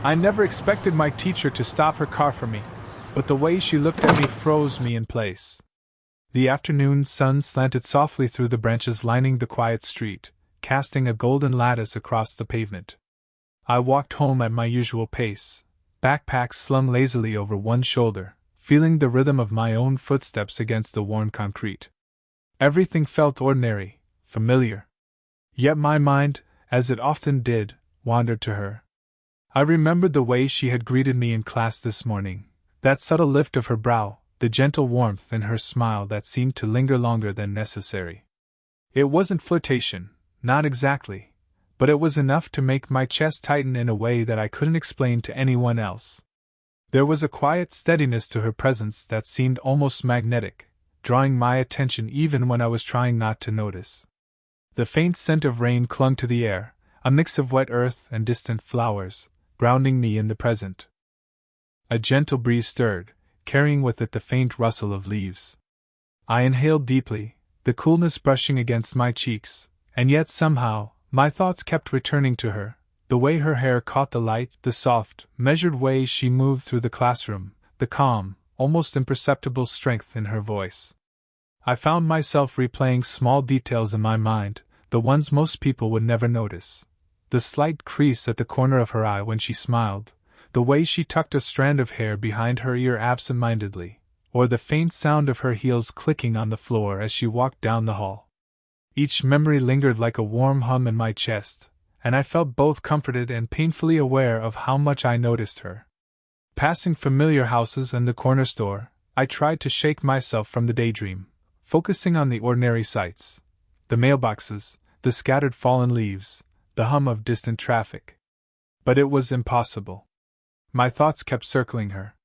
I never expected my teacher to stop her car for me, but the way she looked at me froze me in place. The afternoon sun slanted softly through the branches lining the quiet street, casting a golden lattice across the pavement. I walked home at my usual pace, backpack slung lazily over one shoulder, feeling the rhythm of my own footsteps against the worn concrete. Everything felt ordinary, familiar. Yet my mind, as it often did, wandered to her. I remembered the way she had greeted me in class this morning, that subtle lift of her brow, the gentle warmth in her smile that seemed to linger longer than necessary. It wasn't flirtation, not exactly, but it was enough to make my chest tighten in a way that I couldn't explain to anyone else. There was a quiet steadiness to her presence that seemed almost magnetic, drawing my attention even when I was trying not to notice. The faint scent of rain clung to the air, a mix of wet earth and distant flowers, grounding me in the present. A gentle breeze stirred, carrying with it the faint rustle of leaves. I inhaled deeply, the coolness brushing against my cheeks, and yet somehow, my thoughts kept returning to her, the way her hair caught the light, the soft, measured way she moved through the classroom, the calm, almost imperceptible strength in her voice. I found myself replaying small details in my mind, the ones most people would never notice. The slight crease at the corner of her eye when she smiled, the way she tucked a strand of hair behind her ear absent-mindedly, or the faint sound of her heels clicking on the floor as she walked down the hall. Each memory lingered like a warm hum in my chest, and I felt both comforted and painfully aware of how much I noticed her. Passing familiar houses and the corner store, I tried to shake myself from the daydream, focusing on the ordinary sights, the mailboxes, the scattered fallen leaves, the hum of distant traffic. But it was impossible. My thoughts kept circling her.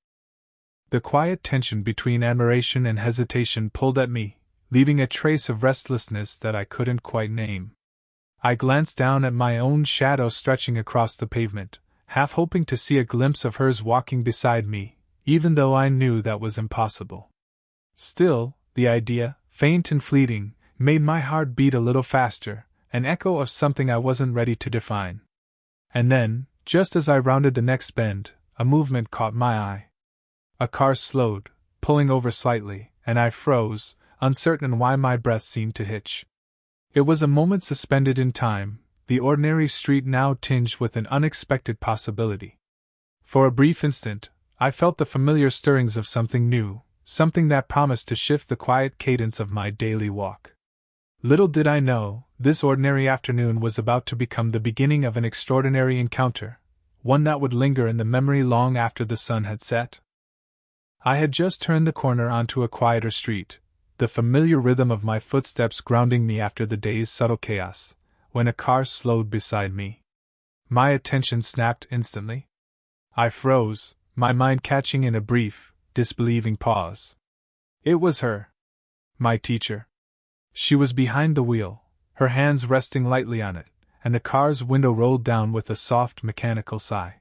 The quiet tension between admiration and hesitation pulled at me, leaving a trace of restlessness that I couldn't quite name. I glanced down at my own shadow stretching across the pavement, half hoping to see a glimpse of hers walking beside me, even though I knew that was impossible. Still, the idea, faint and fleeting, made my heart beat a little faster, an echo of something I wasn't ready to define. And then, just as I rounded the next bend, a movement caught my eye. A car slowed, pulling over slightly, and I froze, uncertain why my breath seemed to hitch. It was a moment suspended in time, the ordinary street now tinged with an unexpected possibility. For a brief instant, I felt the familiar stirrings of something new, something that promised to shift the quiet cadence of my daily walk. Little did I know, this ordinary afternoon was about to become the beginning of an extraordinary encounter, one that would linger in the memory long after the sun had set. I had just turned the corner onto a quieter street, the familiar rhythm of my footsteps grounding me after the day's subtle chaos, when a car slowed beside me. My attention snapped instantly. I froze, my mind catching in a brief, disbelieving pause. It was her. My teacher. She was behind the wheel, her hands resting lightly on it, and the car's window rolled down with a soft mechanical sigh.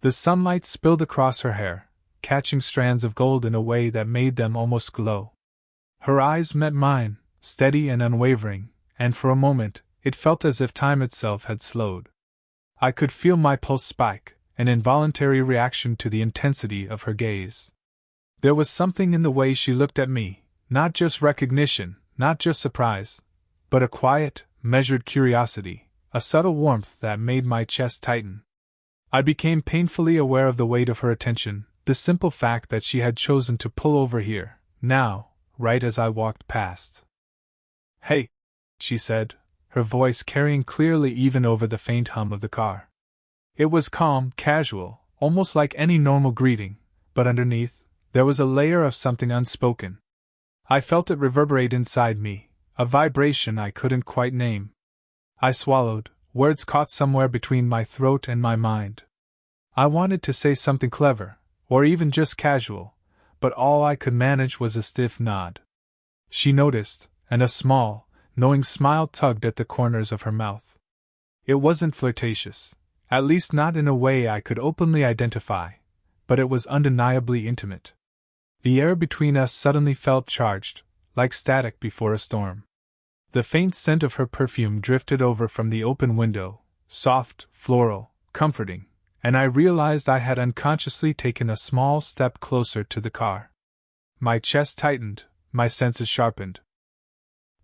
The sunlight spilled across her hair, catching strands of gold in a way that made them almost glow. Her eyes met mine, steady and unwavering, and for a moment, it felt as if time itself had slowed. I could feel my pulse spike, an involuntary reaction to the intensity of her gaze. There was something in the way she looked at me, not just recognition, not just surprise, but a quiet, measured curiosity, a subtle warmth that made my chest tighten. I became painfully aware of the weight of her attention, the simple fact that she had chosen to pull over here, now, right as I walked past. "Hey," she said, her voice carrying clearly even over the faint hum of the car. It was calm, casual, almost like any normal greeting, but underneath, there was a layer of something unspoken. I felt it reverberate inside me, a vibration I couldn't quite name. I swallowed, words caught somewhere between my throat and my mind. I wanted to say something clever, or even just casual, but all I could manage was a stiff nod. She noticed, and a small, knowing smile tugged at the corners of her mouth. It wasn't flirtatious, at least not in a way I could openly identify, but it was undeniably intimate. The air between us suddenly felt charged, like static before a storm. The faint scent of her perfume drifted over from the open window, soft, floral, comforting, and I realized I had unconsciously taken a small step closer to the car. My chest tightened, my senses sharpened.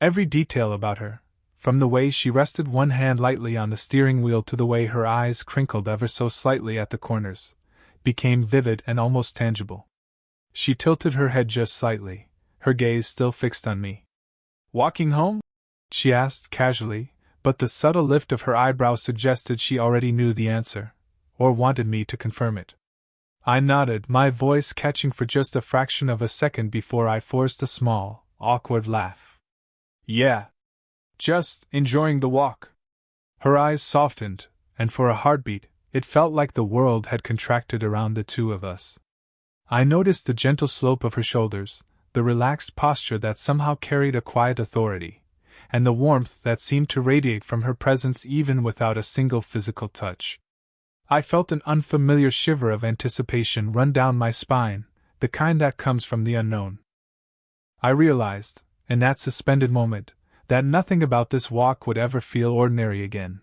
Every detail about her, from the way she rested one hand lightly on the steering wheel to the way her eyes crinkled ever so slightly at the corners, became vivid and almost tangible. She tilted her head just slightly, her gaze still fixed on me. "Walking home?" she asked casually, but the subtle lift of her eyebrows suggested she already knew the answer, or wanted me to confirm it. I nodded, my voice catching for just a fraction of a second before I forced a small, awkward laugh. "Yeah. Just enjoying the walk." Her eyes softened, and for a heartbeat, it felt like the world had contracted around the two of us. I noticed the gentle slope of her shoulders, the relaxed posture that somehow carried a quiet authority, and the warmth that seemed to radiate from her presence even without a single physical touch. I felt an unfamiliar shiver of anticipation run down my spine, the kind that comes from the unknown. I realized, in that suspended moment, that nothing about this walk would ever feel ordinary again.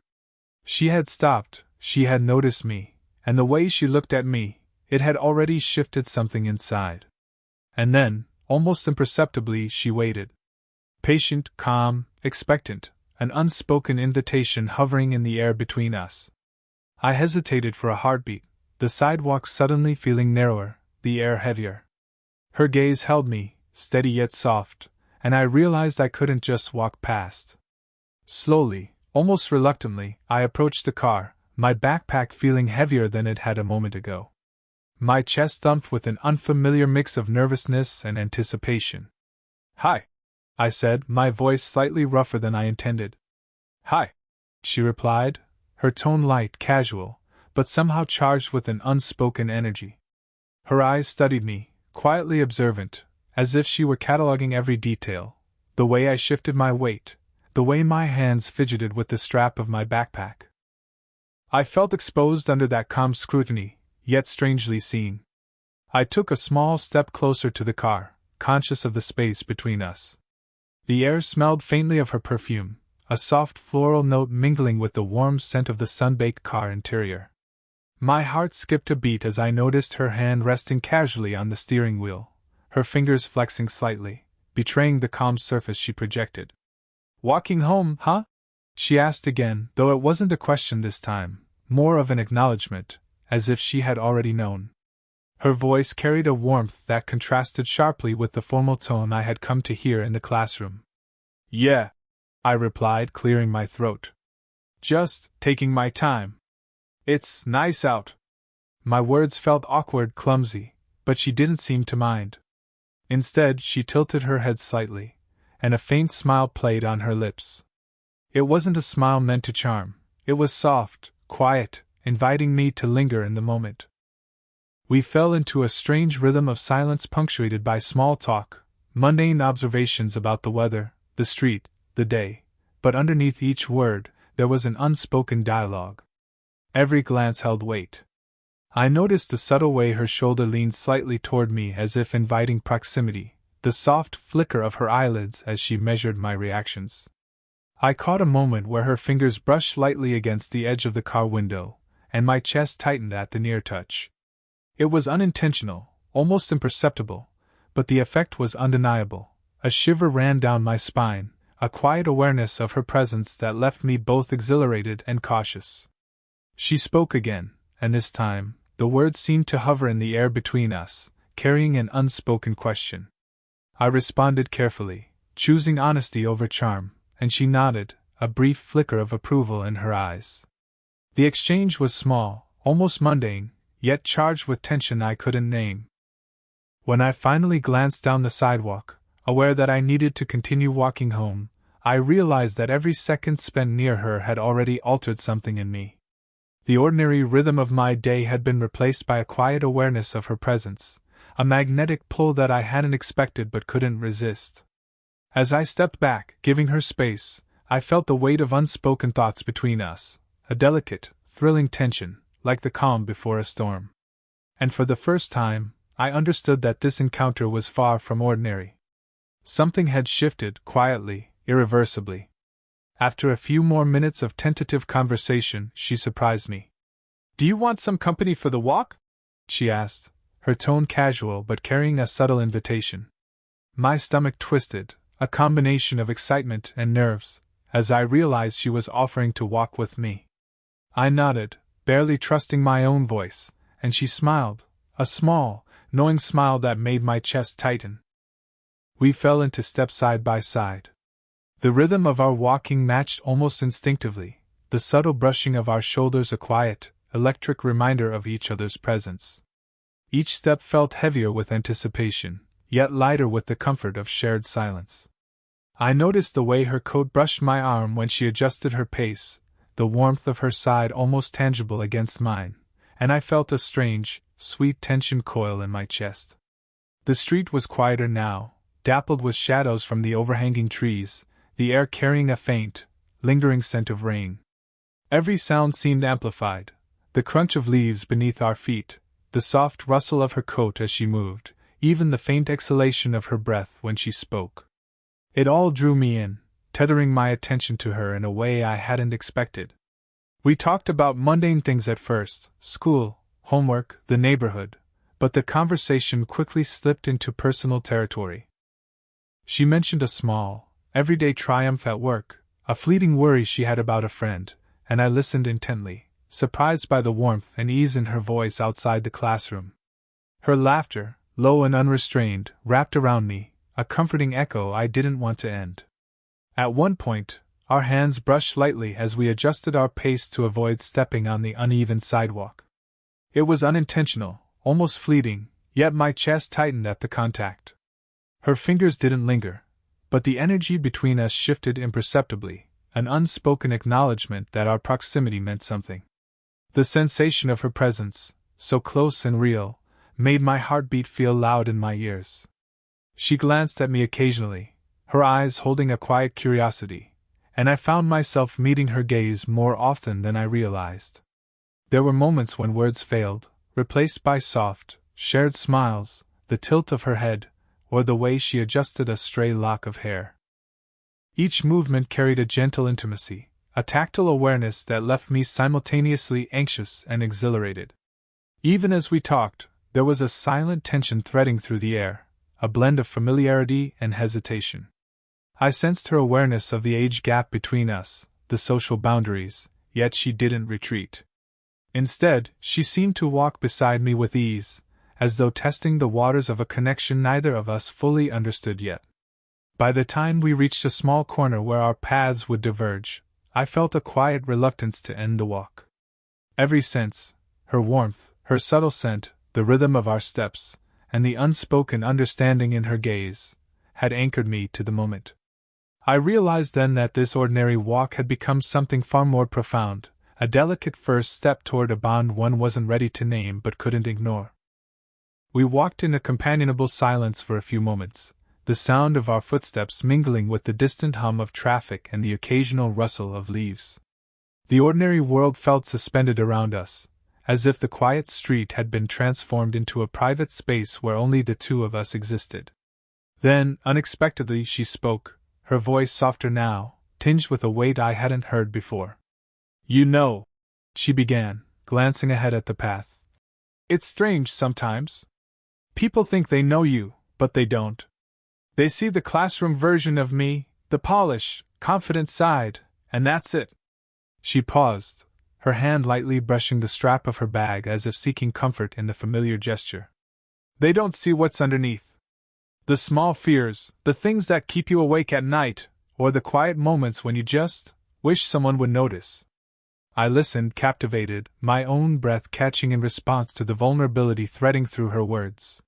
She had stopped, she had noticed me, and the way she looked at me, it had already shifted something inside. And then, almost imperceptibly, she waited. Patient, calm, expectant, an unspoken invitation hovering in the air between us. I hesitated for a heartbeat, the sidewalk suddenly feeling narrower, the air heavier. Her gaze held me, steady yet soft, and I realized I couldn't just walk past. Slowly, almost reluctantly, I approached the car, my backpack feeling heavier than it had a moment ago. My chest thumped with an unfamiliar mix of nervousness and anticipation. "Hi," I said, my voice slightly rougher than I intended. "Hi," she replied, her tone light, casual, but somehow charged with an unspoken energy. Her eyes studied me, quietly observant, as if she were cataloging every detail, the way I shifted my weight, the way my hands fidgeted with the strap of my backpack. I felt exposed under that calm scrutiny, yet strangely seen. I took a small step closer to the car, conscious of the space between us. The air smelled faintly of her perfume, a soft floral note mingling with the warm scent of the sun-baked car interior. My heart skipped a beat as I noticed her hand resting casually on the steering wheel, her fingers flexing slightly, betraying the calm surface she projected. "Walking home, huh?" she asked again, though it wasn't a question this time, more of an acknowledgement, as if she had already known. Her voice carried a warmth that contrasted sharply with the formal tone I had come to hear in the classroom. "Yeah," I replied, clearing my throat. "Just taking my time. It's nice out." My words felt awkward, clumsy, but she didn't seem to mind. Instead, she tilted her head slightly, and a faint smile played on her lips. It wasn't a smile meant to charm, it was soft, quiet, inviting me to linger in the moment. We fell into a strange rhythm of silence punctuated by small talk, mundane observations about the weather, the street, the day, but underneath each word, there was an unspoken dialogue. Every glance held weight. I noticed the subtle way her shoulder leaned slightly toward me as if inviting proximity, the soft flicker of her eyelids as she measured my reactions. I caught a moment where her fingers brushed lightly against the edge of the car window, and my chest tightened at the near touch. It was unintentional, almost imperceptible, but the effect was undeniable. A shiver ran down my spine, a quiet awareness of her presence that left me both exhilarated and cautious. She spoke again, and this time, the words seemed to hover in the air between us, carrying an unspoken question. I responded carefully, choosing honesty over charm, and she nodded, a brief flicker of approval in her eyes. The exchange was small, almost mundane, yet charged with tension I couldn't name. When I finally glanced down the sidewalk, aware that I needed to continue walking home, I realized that every second spent near her had already altered something in me. The ordinary rhythm of my day had been replaced by a quiet awareness of her presence, a magnetic pull that I hadn't expected but couldn't resist. As I stepped back, giving her space, I felt the weight of unspoken thoughts between us, a delicate, thrilling tension, like the calm before a storm. And for the first time, I understood that this encounter was far from ordinary. Something had shifted, quietly, irreversibly. After a few more minutes of tentative conversation, she surprised me. Do you want some company for the walk? She asked, her tone casual but carrying a subtle invitation. My stomach twisted, a combination of excitement and nerves, as I realized she was offering to walk with me. I nodded, barely trusting my own voice, and she smiled, a small, knowing smile that made my chest tighten. We fell into step side by side. The rhythm of our walking matched almost instinctively, the subtle brushing of our shoulders a quiet, electric reminder of each other's presence. Each step felt heavier with anticipation, yet lighter with the comfort of shared silence. I noticed the way her coat brushed my arm when she adjusted her pace, the warmth of her side almost tangible against mine, and I felt a strange, sweet tension coil in my chest. The street was quieter now, dappled with shadows from the overhanging trees, the air carrying a faint, lingering scent of rain. Every sound seemed amplified, the crunch of leaves beneath our feet, the soft rustle of her coat as she moved, even the faint exhalation of her breath when she spoke. It all drew me in, tethering my attention to her in a way I hadn't expected. We talked about mundane things at first, school, homework, the neighborhood, but the conversation quickly slipped into personal territory. She mentioned a small, everyday triumph at work, a fleeting worry she had about a friend, and I listened intently, surprised by the warmth and ease in her voice outside the classroom. Her laughter, low and unrestrained, wrapped around me, a comforting echo I didn't want to end. At one point, our hands brushed lightly as we adjusted our pace to avoid stepping on the uneven sidewalk. It was unintentional, almost fleeting, yet my chest tightened at the contact. Her fingers didn't linger, but the energy between us shifted imperceptibly, an unspoken acknowledgement that our proximity meant something. The sensation of her presence, so close and real, made my heartbeat feel loud in my ears. She glanced at me occasionally, her eyes holding a quiet curiosity, and I found myself meeting her gaze more often than I realized. There were moments when words failed, replaced by soft, shared smiles, the tilt of her head, or the way she adjusted a stray lock of hair. Each movement carried a gentle intimacy, a tactile awareness that left me simultaneously anxious and exhilarated. Even as we talked, there was a silent tension threading through the air, a blend of familiarity and hesitation. I sensed her awareness of the age gap between us, the social boundaries, yet she didn't retreat. Instead, she seemed to walk beside me with ease, as though testing the waters of a connection neither of us fully understood yet. By the time we reached a small corner where our paths would diverge, I felt a quiet reluctance to end the walk. Every sense, her warmth, her subtle scent, the rhythm of our steps, and the unspoken understanding in her gaze, had anchored me to the moment. I realized then that this ordinary walk had become something far more profound, a delicate first step toward a bond one wasn't ready to name but couldn't ignore. We walked in a companionable silence for a few moments, the sound of our footsteps mingling with the distant hum of traffic and the occasional rustle of leaves. The ordinary world felt suspended around us, as if the quiet street had been transformed into a private space where only the two of us existed. Then, unexpectedly, she spoke, her voice softer now, tinged with a weight I hadn't heard before. "You know," she began, glancing ahead at the path. "It's strange sometimes. People think they know you, but they don't. They see the classroom version of me, the polished, confident side, and that's it." She paused, her hand lightly brushing the strap of her bag as if seeking comfort in the familiar gesture. "They don't see what's underneath. The small fears, the things that keep you awake at night, or the quiet moments when you just wish someone would notice." I listened, captivated, my own breath catching in response to the vulnerability threading through her words.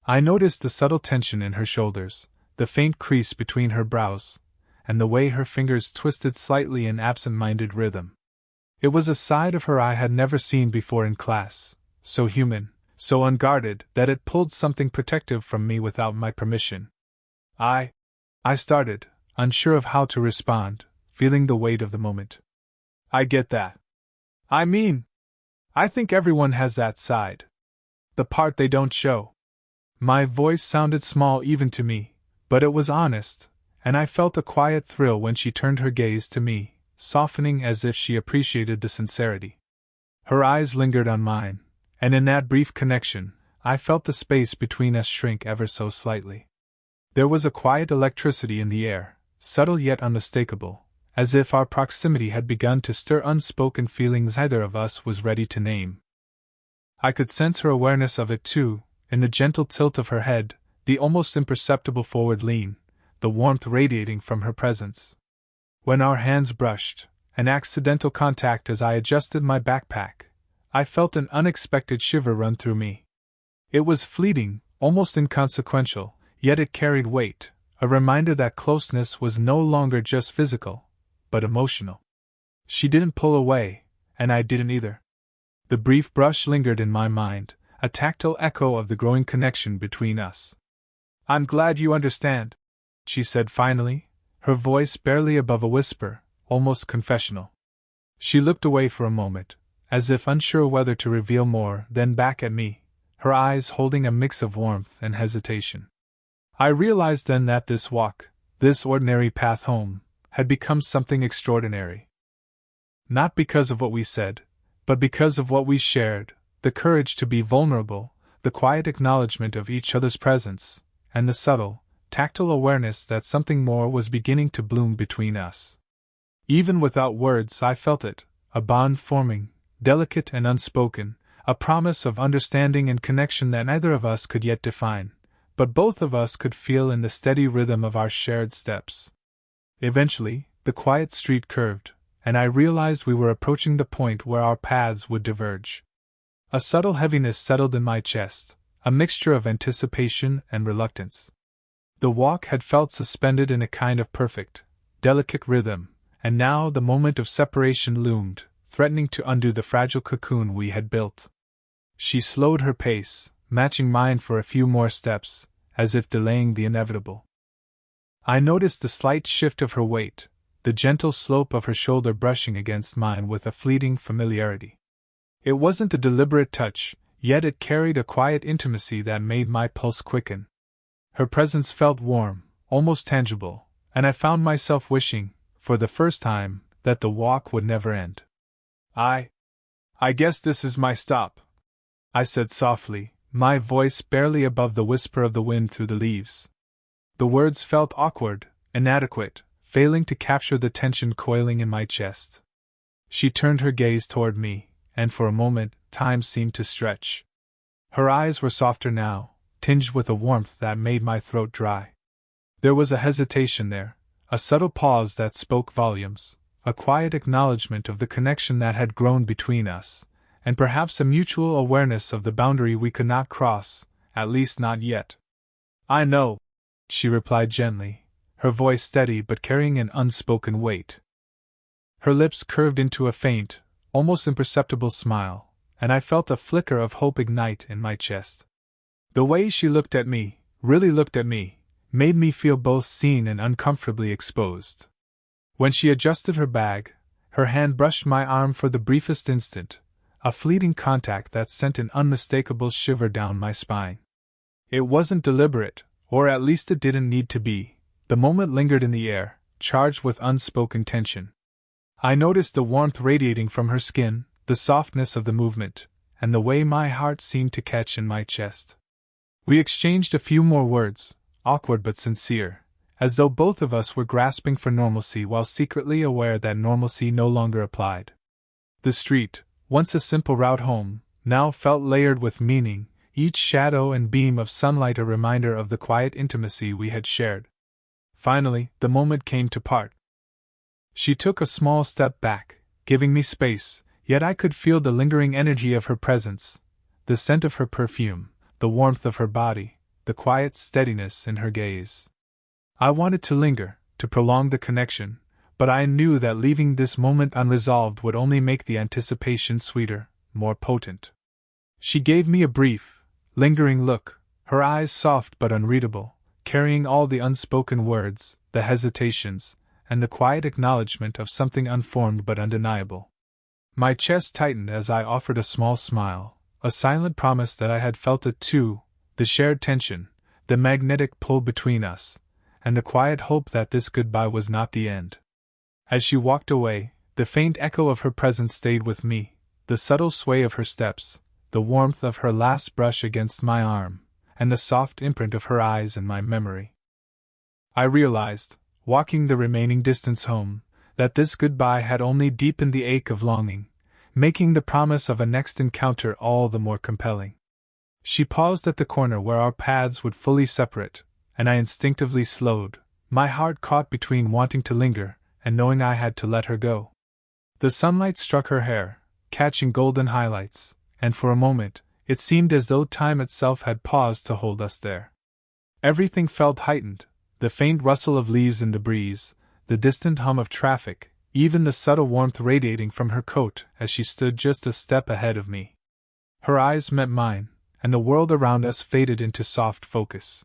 I noticed the subtle tension in her shoulders, the faint crease between her brows, and the way her fingers twisted slightly in absent-minded rhythm. It was a side of her I had never seen before in class, so human, so unguarded, that it pulled something protective from me without my permission. I started, unsure of how to respond, feeling the weight of the moment. "I get that. I mean, I think everyone has that side. The part they don't show." My voice sounded small even to me, but it was honest, and I felt a quiet thrill when she turned her gaze to me, softening as if she appreciated the sincerity. Her eyes lingered on mine, and in that brief connection, I felt the space between us shrink ever so slightly. There was a quiet electricity in the air, subtle yet unmistakable, as if our proximity had begun to stir unspoken feelings either of us was ready to name. I could sense her awareness of it too, in the gentle tilt of her head, the almost imperceptible forward lean, the warmth radiating from her presence. When our hands brushed, an accidental contact as I adjusted my backpack, I felt an unexpected shiver run through me. It was fleeting, almost inconsequential, yet it carried weight, a reminder that closeness was no longer just physical, but emotional. She didn't pull away, and I didn't either. The brief brush lingered in my mind, a tactile echo of the growing connection between us. "I'm glad you understand," she said finally, her voice barely above a whisper, almost confessional. She looked away for a moment, as if unsure whether to reveal more, then back at me, her eyes holding a mix of warmth and hesitation. I realized then that this walk, this ordinary path home, had become something extraordinary. Not because of what we said, but because of what we shared, the courage to be vulnerable, the quiet acknowledgement of each other's presence, and the subtle, tactile awareness that something more was beginning to bloom between us. Even without words, I felt it, a bond forming, delicate and unspoken, a promise of understanding and connection that neither of us could yet define, but both of us could feel in the steady rhythm of our shared steps. Eventually, the quiet street curved, and I realized we were approaching the point where our paths would diverge. A subtle heaviness settled in my chest, a mixture of anticipation and reluctance. The walk had felt suspended in a kind of perfect, delicate rhythm, and now the moment of separation loomed, threatening to undo the fragile cocoon we had built. She slowed her pace, matching mine for a few more steps, as if delaying the inevitable. I noticed the slight shift of her weight, the gentle slope of her shoulder brushing against mine with a fleeting familiarity. It wasn't a deliberate touch, yet it carried a quiet intimacy that made my pulse quicken. Her presence felt warm, almost tangible, and I found myself wishing, for the first time, that the walk would never end. I guess this is my stop," I said softly, my voice barely above the whisper of the wind through the leaves. The words felt awkward, inadequate, failing to capture the tension coiling in my chest. She turned her gaze toward me, and for a moment, time seemed to stretch. Her eyes were softer now, tinged with a warmth that made my throat dry. There was a hesitation there, a subtle pause that spoke volumes, a quiet acknowledgement of the connection that had grown between us, and perhaps a mutual awareness of the boundary we could not cross, at least not yet. "I know," she replied gently, her voice steady but carrying an unspoken weight. Her lips curved into a faint, almost imperceptible smile, and I felt a flicker of hope ignite in my chest. The way she looked at me, really looked at me, made me feel both seen and uncomfortably exposed. When she adjusted her bag, her hand brushed my arm for the briefest instant, a fleeting contact that sent an unmistakable shiver down my spine. It wasn't deliberate, or at least it didn't need to be. The moment lingered in the air, charged with unspoken tension. I noticed the warmth radiating from her skin, the softness of the movement, and the way my heart seemed to catch in my chest. We exchanged a few more words, awkward but sincere, as though both of us were grasping for normalcy while secretly aware that normalcy no longer applied. The street, once a simple route home, now felt layered with meaning, each shadow and beam of sunlight a reminder of the quiet intimacy we had shared. Finally, the moment came to part. She took a small step back, giving me space, yet I could feel the lingering energy of her presence, the scent of her perfume, the warmth of her body, the quiet steadiness in her gaze. I wanted to linger, to prolong the connection, but I knew that leaving this moment unresolved would only make the anticipation sweeter, more potent. She gave me a brief, lingering look, her eyes soft but unreadable, carrying all the unspoken words, the hesitations, and the quiet acknowledgement of something unformed but undeniable. My chest tightened as I offered a small smile, a silent promise that I had felt it too, the shared tension, the magnetic pull between us, and the quiet hope that this goodbye was not the end. As she walked away, the faint echo of her presence stayed with me, the subtle sway of her steps, the warmth of her last brush against my arm, and the soft imprint of her eyes in my memory. I realized, walking the remaining distance home, that this goodbye had only deepened the ache of longing, making the promise of a next encounter all the more compelling. She paused at the corner where our paths would fully separate, and I instinctively slowed, my heart caught between wanting to linger and knowing I had to let her go. The sunlight struck her hair, catching golden highlights, and for a moment, it seemed as though time itself had paused to hold us there. Everything felt heightened, the faint rustle of leaves in the breeze, the distant hum of traffic, even the subtle warmth radiating from her coat as she stood just a step ahead of me. Her eyes met mine, and the world around us faded into soft focus.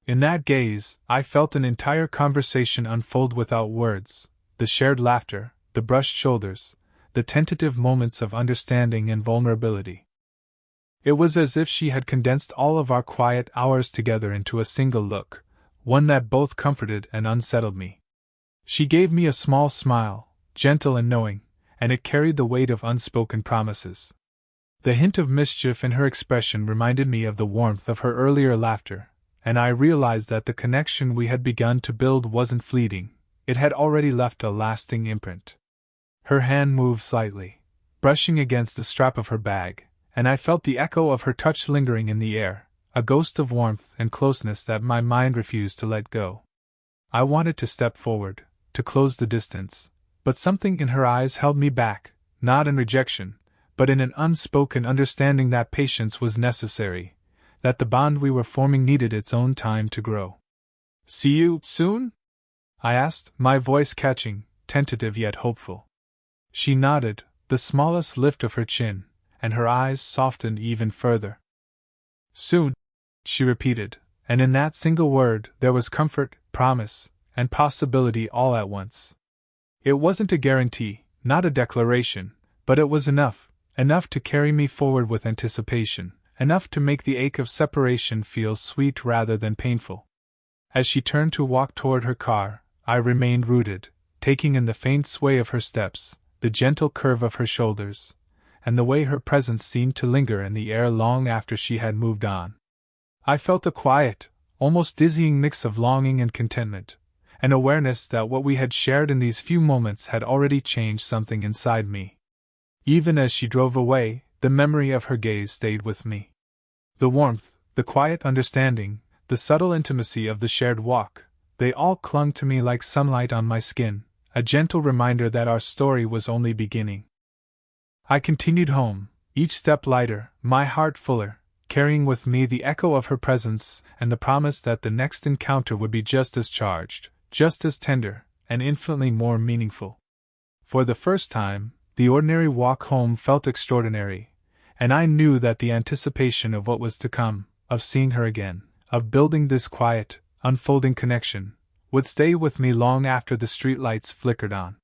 In that gaze, I felt an entire conversation unfold without words, the shared laughter, the brushed shoulders, the tentative moments of understanding and vulnerability. It was as if she had condensed all of our quiet hours together into a single look, one that both comforted and unsettled me. She gave me a small smile, gentle and knowing, and it carried the weight of unspoken promises. The hint of mischief in her expression reminded me of the warmth of her earlier laughter, and I realized that the connection we had begun to build wasn't fleeting, it had already left a lasting imprint. Her hand moved slightly, brushing against the strap of her bag, and I felt the echo of her touch lingering in the air, a ghost of warmth and closeness that my mind refused to let go. I wanted to step forward, to close the distance, but something in her eyes held me back, not in rejection, but in an unspoken understanding that patience was necessary, that the bond we were forming needed its own time to grow. "See you soon?" I asked, my voice catching, tentative yet hopeful. She nodded, the smallest lift of her chin, and her eyes softened even further. "Soon," she repeated, and in that single word there was comfort, promise, and possibility all at once. It wasn't a guarantee, not a declaration, but it was enough to carry me forward with anticipation, enough to make the ache of separation feel sweet rather than painful. As she turned to walk toward her car, I remained rooted, taking in the faint sway of her steps, the gentle curve of her shoulders, and the way her presence seemed to linger in the air long after she had moved on. I felt a quiet, almost dizzying mix of longing and contentment, an awareness that what we had shared in these few moments had already changed something inside me. Even as she drove away, the memory of her gaze stayed with me. The warmth, the quiet understanding, the subtle intimacy of the shared walk, they all clung to me like sunlight on my skin, a gentle reminder that our story was only beginning. I continued home, each step lighter, my heart fuller, carrying with me the echo of her presence and the promise that the next encounter would be just as charged, just as tender, and infinitely more meaningful. For the first time, the ordinary walk home felt extraordinary, and I knew that the anticipation of what was to come, of seeing her again, of building this quiet, unfolding connection, would stay with me long after the streetlights flickered on.